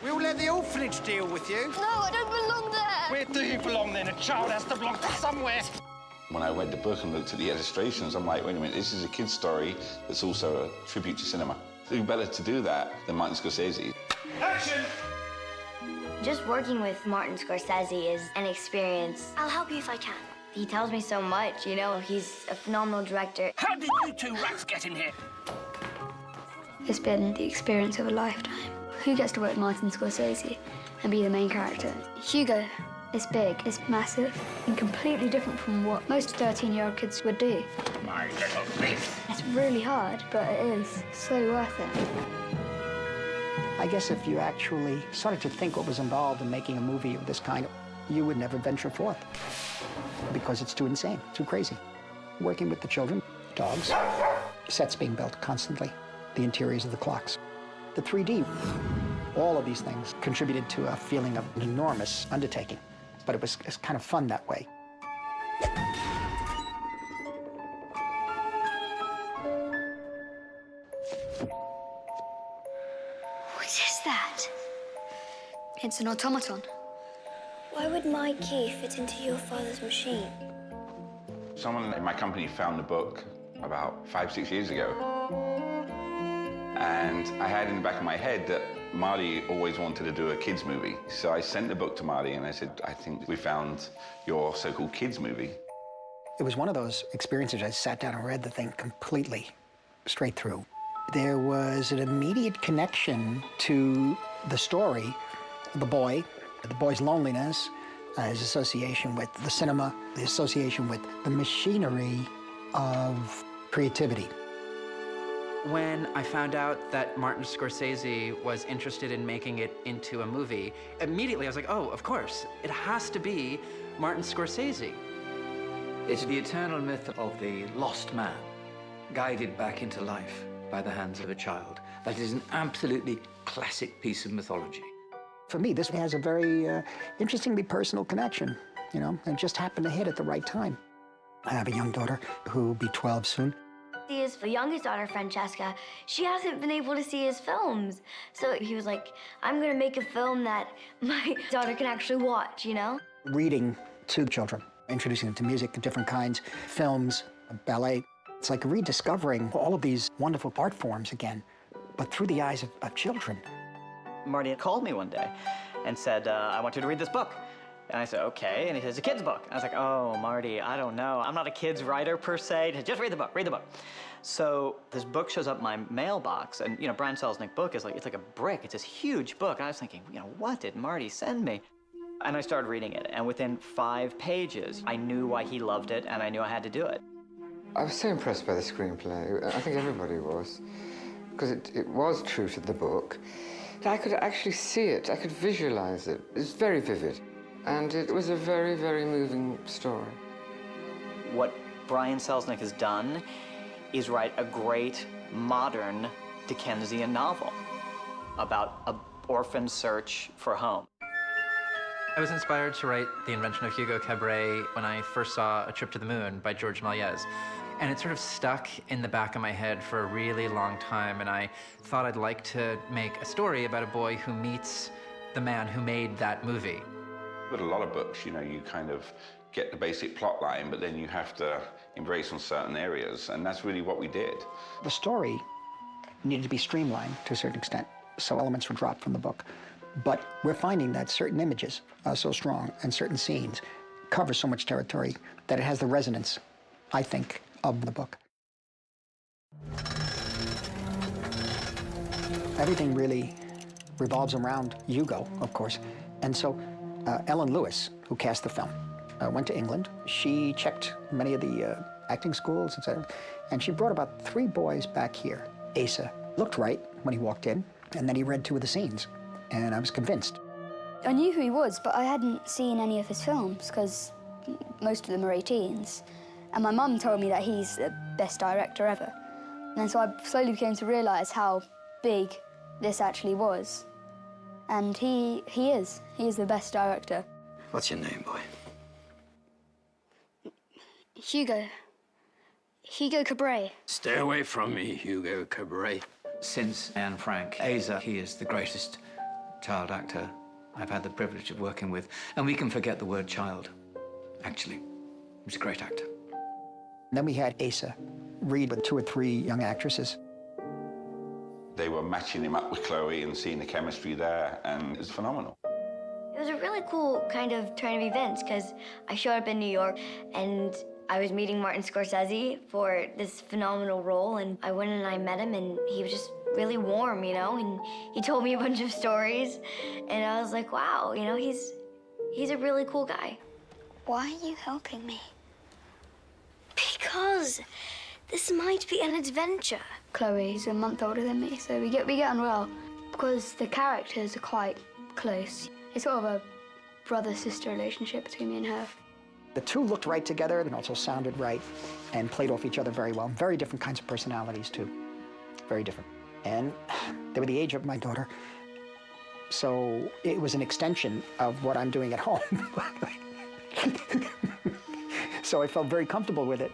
We'll let the orphanage deal with you. No, I don't belong there. Where do you belong then? A child has to belong to somewhere. When I read the book and looked at the illustrations, I'm like, wait a minute, this is a kid's story that's also a tribute to cinema. Who better to do that than Martin Scorsese? Action! Just working with Martin Scorsese is an experience. I'll help you if I can. He tells me so much, you know, he's a phenomenal director. How did you two rats get in here? It's been the experience of a lifetime. Who gets to work with Martin Scorsese and be the main character? Hugo is big, it's massive, and completely different from what most 13-year-old kids would do. My little beast. It's really hard, but it is so worth it. I guess if you actually started to think what was involved in making a movie of this kind, you would never venture forth because it's too insane, too crazy. Working with the children, dogs, sets being built constantly, the interiors of the clocks, the 3D. All of these things contributed to a feeling of an enormous undertaking, but it's kind of fun that way. What is that? It's an automaton. Why would my key fit into your father's machine? Someone in my company found the book about 5, 6 years ago. And I had in the back of my head that Marty always wanted to do a kids movie. So I sent the book to Marty and I said, I think we found your so-called kids movie. It was one of those experiences I sat down and read the thing completely, straight through. There was an immediate connection to the story, the boy's loneliness, his association with the cinema, the association with the machinery of creativity. When I found out that Martin Scorsese was interested in making it into a movie, immediately I was like, oh, of course, it has to be Martin Scorsese. It's the eternal myth of the lost man, guided back into life by the hands of a child. That is an absolutely classic piece of mythology. For me, this has a very interestingly personal connection, you know, and just happened to hit at the right time. I have a young daughter who will be 12 soon. His youngest daughter, Francesca, she hasn't been able to see his films. So he was like, I'm gonna make a film that my daughter can actually watch, you know? Reading to children, introducing them to music of different kinds, films, ballet. It's like rediscovering all of these wonderful art forms again, but through the eyes of children. Marty had called me one day and said, I want you to read this book. And I said, okay. And he said, it's a kid's book. I was like, oh, Marty, I don't know. I'm not a kid's writer per se. He said, just read the book, read the book. So this book shows up in my mailbox, and you know, Brian Selznick's book is like, it's like a brick. It's this huge book. And I was thinking, you know, what did Marty send me? And I started reading it, and within 5 pages, I knew why he loved it, and I knew I had to do it. I was so impressed by the screenplay. I think everybody was, because it was true to the book. I could actually see it. I could visualize it. It was very vivid. And it was a very, very moving story. What Brian Selznick has done is write a great modern Dickensian novel about an orphan search for home. I was inspired to write The Invention of Hugo Cabret when I first saw A Trip to the Moon by George Méliès. And it sort of stuck in the back of my head for a really long time, and I thought I'd like to make a story about a boy who meets the man who made that movie. With a lot of books, you know, you kind of get the basic plot line, but then you have to embrace on certain areas, and that's really what we did. The story needed to be streamlined to a certain extent, so elements were dropped from the book. But we're finding that certain images are so strong and certain scenes cover so much territory that it has the resonance, I think, of the book. Everything really revolves around Hugo, of course. And so Ellen Lewis, who cast the film, went to England. She checked many of the acting schools, etc. And she brought about 3 boys back here. Asa looked right when he walked in, and then he read 2 of the scenes. And I was convinced. I knew who he was, but I hadn't seen any of his films because most of them are 18s. And my mum told me that he's the best director ever. And so I slowly came to realise how big this actually was. And he is the best director. What's your name, boy? Hugo Cabret. Stay away from me, Hugo Cabret. Since Anne Frank, Asa, he is the greatest child actor I've had the privilege of working with, and we can forget the word child. Actually, he was a great actor. Then we had Asa read with 2 or 3 young actresses. They were matching him up with Chloe and seeing the chemistry there, and it was phenomenal. It was a really cool kind of turn of events because I showed up in New York and I was meeting Martin Scorsese for this phenomenal role, and I went and I met him, and he was just really warm, you know, and he told me a bunch of stories, and I was like, wow, you know, he's a really cool guy. Why are you helping me? Because this might be an adventure. Chloe's a month older than me, so we get on well. Because the characters are quite close. It's sort of a brother-sister relationship between me and her. The two looked right together and also sounded right and played off each other very well. Very different kinds of personalities, too. Very different. And they were the age of my daughter, so it was an extension of what I'm doing at home. So I felt very comfortable with it.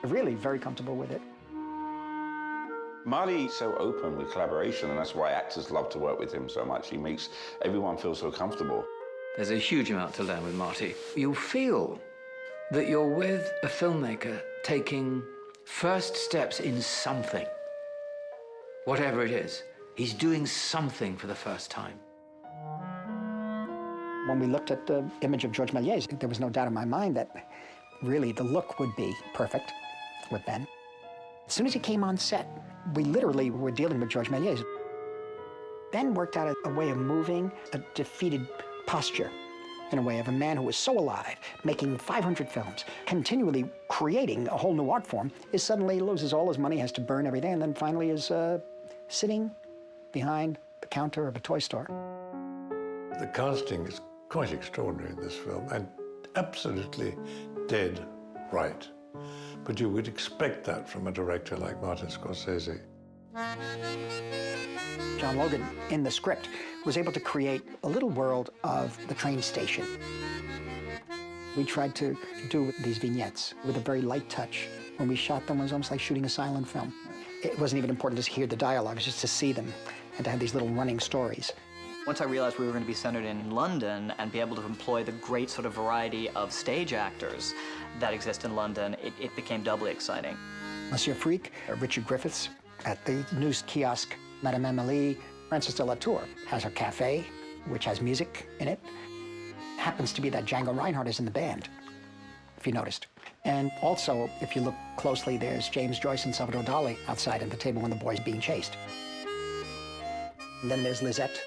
Really very comfortable with it. Marty's so open with collaboration, and that's why actors love to work with him so much. He makes everyone feel so comfortable. There's a huge amount to learn with Marty. You'll feel that you're with a filmmaker taking first steps in something. Whatever it is, he's doing something for the first time. When we looked at the image of George Méliès, there was no doubt in my mind that really the look would be perfect with Ben. As soon as he came on set, we literally were dealing with George Méliès. Ben worked out a way of moving a defeated posture, in a way of a man who was so alive, making 500 films, continually creating a whole new art form, is suddenly loses all his money, has to burn everything, and then finally is sitting behind the counter of a toy store. The casting is quite extraordinary in this film, and absolutely dead right. But you would expect that from a director like Martin Scorsese. John Logan, in the script, was able to create a little world of the train station. We tried to do these vignettes with a very light touch. When we shot them, it was almost like shooting a silent film. It wasn't even important to hear the dialogue, it was just to see them and to have these little running stories. Once I realized we were going to be centered in London and be able to employ the great sort of variety of stage actors that exist in London, it became doubly exciting. Monsieur Freak, Richard Griffiths, at the news kiosk, Madame Amélie, Frances de la Tour has her cafe, which has music in it. Happens to be that Django Reinhardt is in the band, if you noticed. And also, if you look closely, there's James Joyce and Salvador Dali outside at the table when the boy's being chased. And then there's Lisette,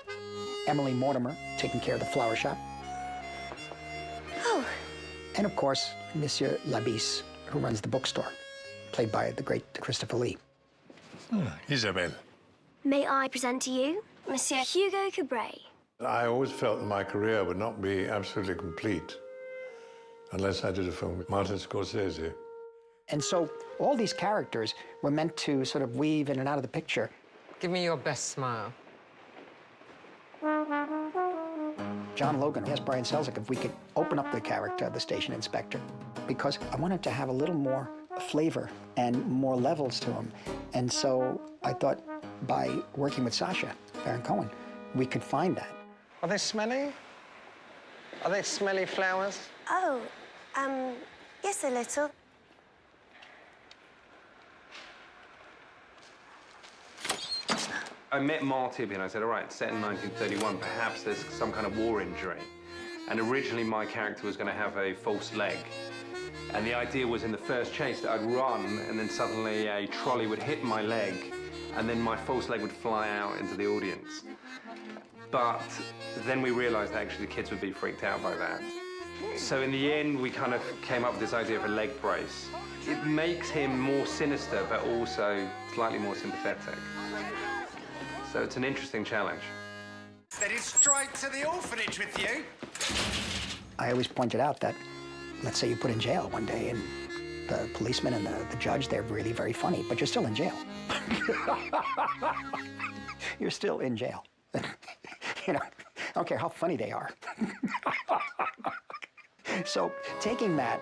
Emily Mortimer, taking care of the flower shop. Oh. And of course, Monsieur Labisse, who runs the bookstore, played by the great Christopher Lee. Isabelle. May I present to you Monsieur Hugo Cabret? I always felt that my career would not be absolutely complete unless I did a film with Martin Scorsese. And so all these characters were meant to sort of weave in and out of the picture. Give me your best smile. John Logan asked Brian Selznick if we could open up the character of the station inspector, because I wanted to have a little more flavor and more levels to him. And so I thought by working with Sacha Baron Cohen, we could find that. Are they smelly? Are they smelly flowers? Oh, yes, a little. I met Marty and I said, all right, it's set in 1931, perhaps there's some kind of war injury. And originally my character was going to have a false leg. And the idea was in the first chase that I'd run and then suddenly a trolley would hit my leg and then my false leg would fly out into the audience. But then we realized that actually the kids would be freaked out by that. So in the end, we kind of came up with this idea of a leg brace. It makes him more sinister, but also slightly more sympathetic. So it's an interesting challenge. Headed straight to the orphanage with you. I always pointed out that, let's say you put in jail one day and the policeman and the judge, they're really very funny, but you're still in jail. You're still in jail. You know, I don't care how funny they are. So taking that,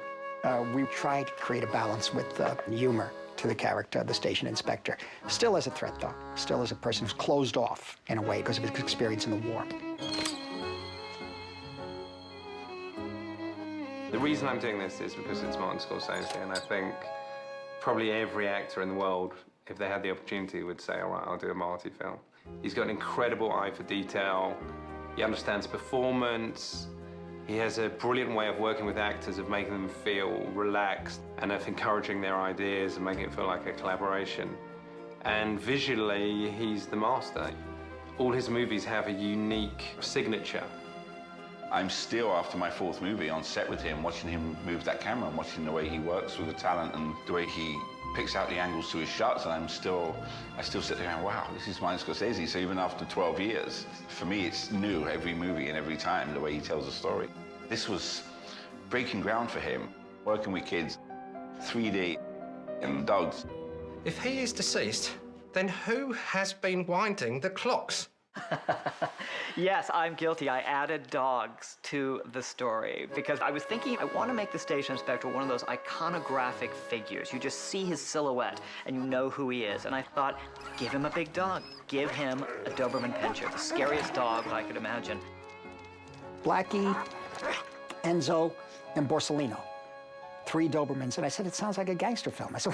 we tried to create a balance with humor to the character, the station inspector. Still as a threat, though. Still as a person who's closed off, in a way, because of his experience in the war. The reason I'm doing this is because it's Martin Scorsese, and I think probably every actor in the world, if they had the opportunity, would say, all right, I'll do a Marty film. He's got an incredible eye for detail. He understands performance. He has a brilliant way of working with actors, of making them feel relaxed and of encouraging their ideas and making it feel like a collaboration. And visually, he's the master. All his movies have a unique signature. I'm still, after my 4th movie, on set with him, watching him move that camera and watching the way he works with the talent and the way he picks out the angles to his shots, and I still sit there and, wow, this is Martin Scorsese. So even after 12 years, for me, it's new every movie and every time, the way he tells a story. This was breaking ground for him, working with kids, 3D, and dogs. If he is deceased, then who has been winding the clocks? Yes, I'm guilty. I added dogs to the story because I was thinking I want to make the station inspector one of those iconographic figures. You just see his silhouette and you know who he is. And I thought, give him a big dog. Give him a Doberman Pinscher, the scariest dog I could imagine. Blackie, Enzo, and Borsellino. 3 Dobermans. And I said, it sounds like a gangster film. I said,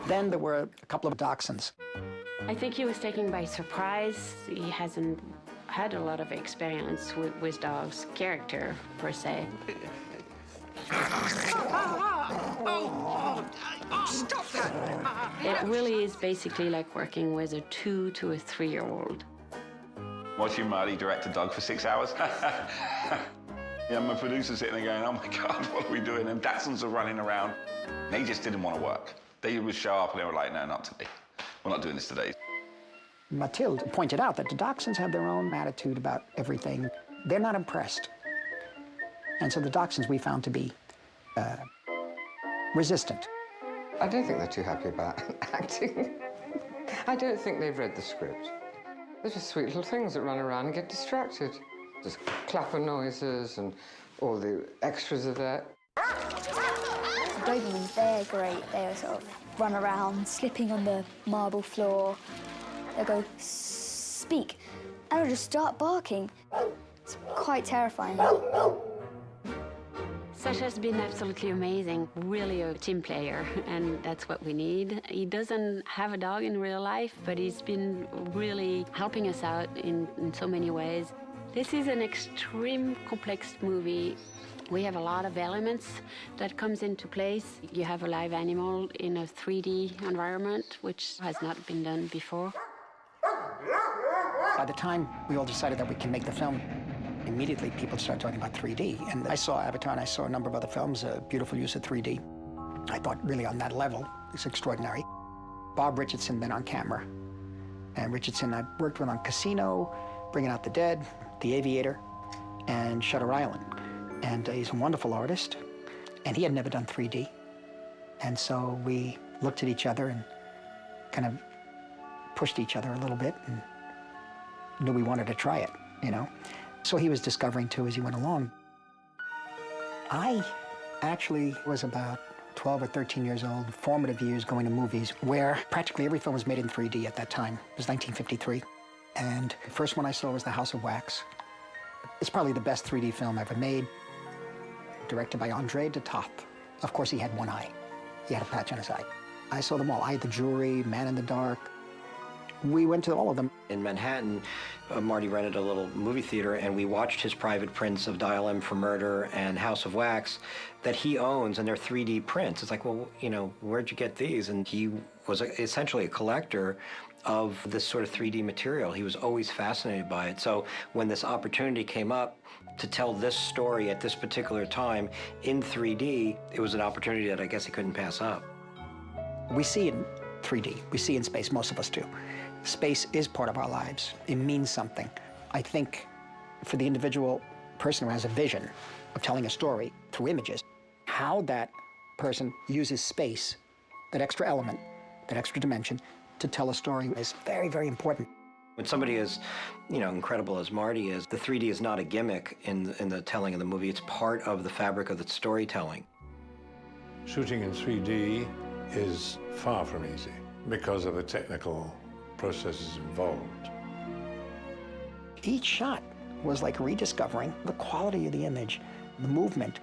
Then there were a couple of dachshunds. I think he was taken by surprise. He hasn't had a lot of experience with dogs' character, per se. Stop that! It really is basically like working with a 2 to a 3-year-old. Watching Marty direct a dog for 6 hours. Yeah, my producer sitting there going, oh my God, what are we doing? And Dachshunds are running around. They just didn't want to work. They would show up and they were like, no, not today. We're not doing this today. Mathilde pointed out that the dachshunds have their own attitude about everything. They're not impressed. And so the dachshunds we found to be resistant. I don't think they're too happy about acting. I don't think they've read the script. They're just sweet little things that run around and get distracted. Just clapper noises and all the extras of that. The Dobermans, they're great. They sort of run around, slipping on the marble floor. They'll go, speak, and they'll just start barking. It's quite terrifying. Sasha's been absolutely amazing, really a team player, and that's what we need. He doesn't have a dog in real life, but he's been really helping us out in so many ways. This is an extreme complex movie. We have a lot of elements that comes into place. You have a live animal in a 3D environment, which has not been done before. By the time we all decided that we can make the film, immediately people started talking about 3D. And I saw Avatar and I saw a number of other films, a beautiful use of 3D. I thought really on that level, it's extraordinary. Bob Richardson then on camera. And Richardson I worked with on Casino, Bringing Out the Dead, The Aviator, and Shutter Island. And he's a wonderful artist, and he had never done 3D. And so we looked at each other and kind of pushed each other a little bit and knew we wanted to try it, you know? So he was discovering too as he went along. I actually was about 12 or 13 years old, formative years going to movies where practically every film was made in 3D at that time. It was 1953. And the first one I saw was The House of Wax. It's probably the best 3D film ever made, directed by André de Toth. Of course, he had one eye. He had a patch on his eye. I saw them all. Eye of the Jury, Man in the Dark. We went to all of them. In Manhattan, Marty rented a little movie theater, and we watched his private prints of Dial M for Murder and House of Wax that he owns, and they're 3D prints. It's like, well, you know, where'd you get these? And he was essentially a collector of this sort of 3D material. He was always fascinated by it. So when this opportunity came up to tell this story at this particular time in 3D, it was an opportunity that I guess he couldn't pass up. We see in 3D. We see in space, most of us do. Space is part of our lives. It means something. I think for the individual person who has a vision of telling a story through images, how that person uses space, that extra element, that extra dimension, to tell a story is very, very important. When somebody is, you know, incredible as Marty is, the 3D is not a gimmick in the telling of the movie. It's part of the fabric of the storytelling. Shooting in 3D is far from easy because of the technical processes involved. Each shot was like rediscovering the quality of the image, the movement,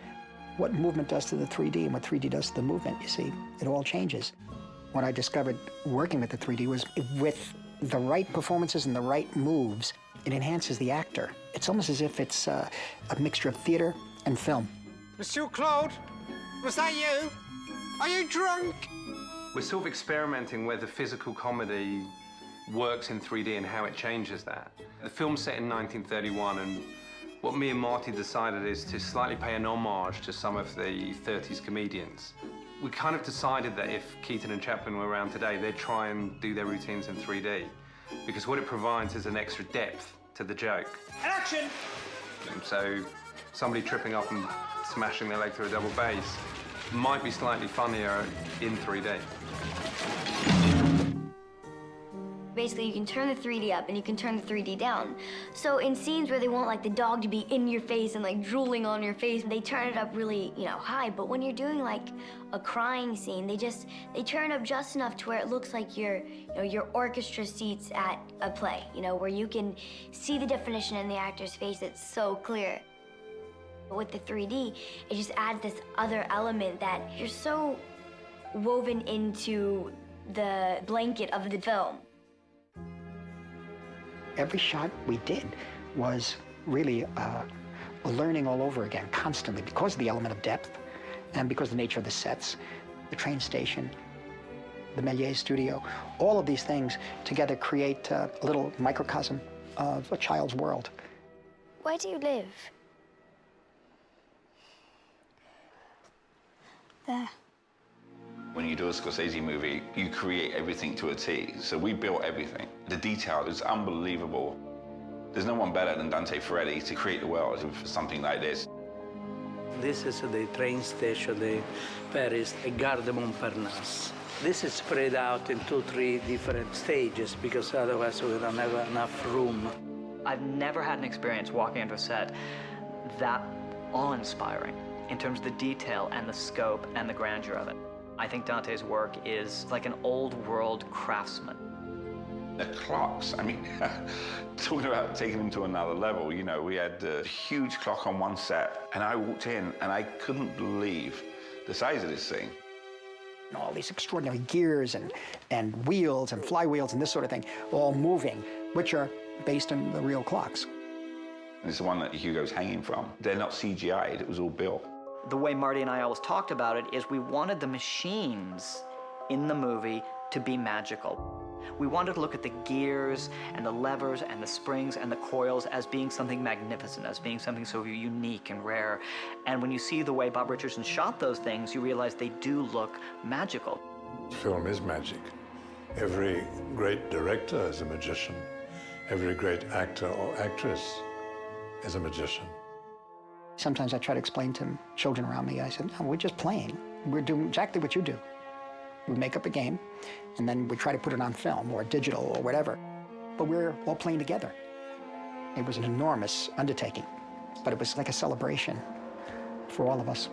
what movement does to the 3D and what 3D does to the movement. You see, it all changes. What I discovered working with the 3D was with the right performances and the right moves, it enhances the actor. It's almost as if it's a mixture of theater and film. Monsieur Claude, was that you? Are you drunk? We're sort of experimenting whether physical comedy works in 3D and how it changes that. The film's set in 1931, and what me and Marty decided is to slightly pay an homage to some of the 30s comedians. We kind of decided that if Keaton and Chaplin were around today, they'd try and do their routines in 3D, because what it provides is an extra depth to the joke. Action! And so somebody tripping up and smashing their leg through a double bass might be slightly funnier in 3D. Basically, you can turn the 3D up and you can turn the 3D down. So in scenes where they want like the dog to be in your face and like drooling on your face, they turn it up really, high. But when you're doing like a crying scene, they turn it up just enough to where it looks like your orchestra seats at a play, where you can see the definition in the actor's face. It's so clear. But with the 3D, it just adds this other element that you're so woven into the blanket of the film. Every shot we did was really a learning all over again, constantly, because of the element of depth and because of the nature of the sets, the train station, the Méliès studio. All of these things together create a little microcosm of a child's world. Where do you live? There. When you do a Scorsese movie, you create everything to a T. So we built everything. The detail is unbelievable. There's no one better than Dante Ferretti to create the world of something like this. This is the train station, the Paris, Gare de Montparnasse. This is spread out into 3 different stages because otherwise we don't have enough room. I've never had an experience walking into a set that awe-inspiring in terms of the detail and the scope and the grandeur of it. I think Dante's work is like an old-world craftsman. The clocks, I mean, talking about taking them to another level, we had a huge clock on one set, and I walked in, and I couldn't believe the size of this thing. All these extraordinary gears and wheels and flywheels and this sort of thing, all moving, which are based on the real clocks. It's the one that Hugo's hanging from. They're not CGI'd, it was all built. The way Marty and I always talked about it is we wanted the machines in the movie to be magical. We wanted to look at the gears and the levers and the springs and the coils as being something magnificent, as being something so unique and rare. And when you see the way Bob Richardson shot those things, you realize they do look magical. Film is magic. Every great director is a magician. Every great actor or actress is a magician. Sometimes I try to explain to children around me, I said, no, we're just playing. We're doing exactly what you do. We make up a game, and then we try to put it on film or digital or whatever. But we're all playing together. It was an enormous undertaking, but it was like a celebration for all of us.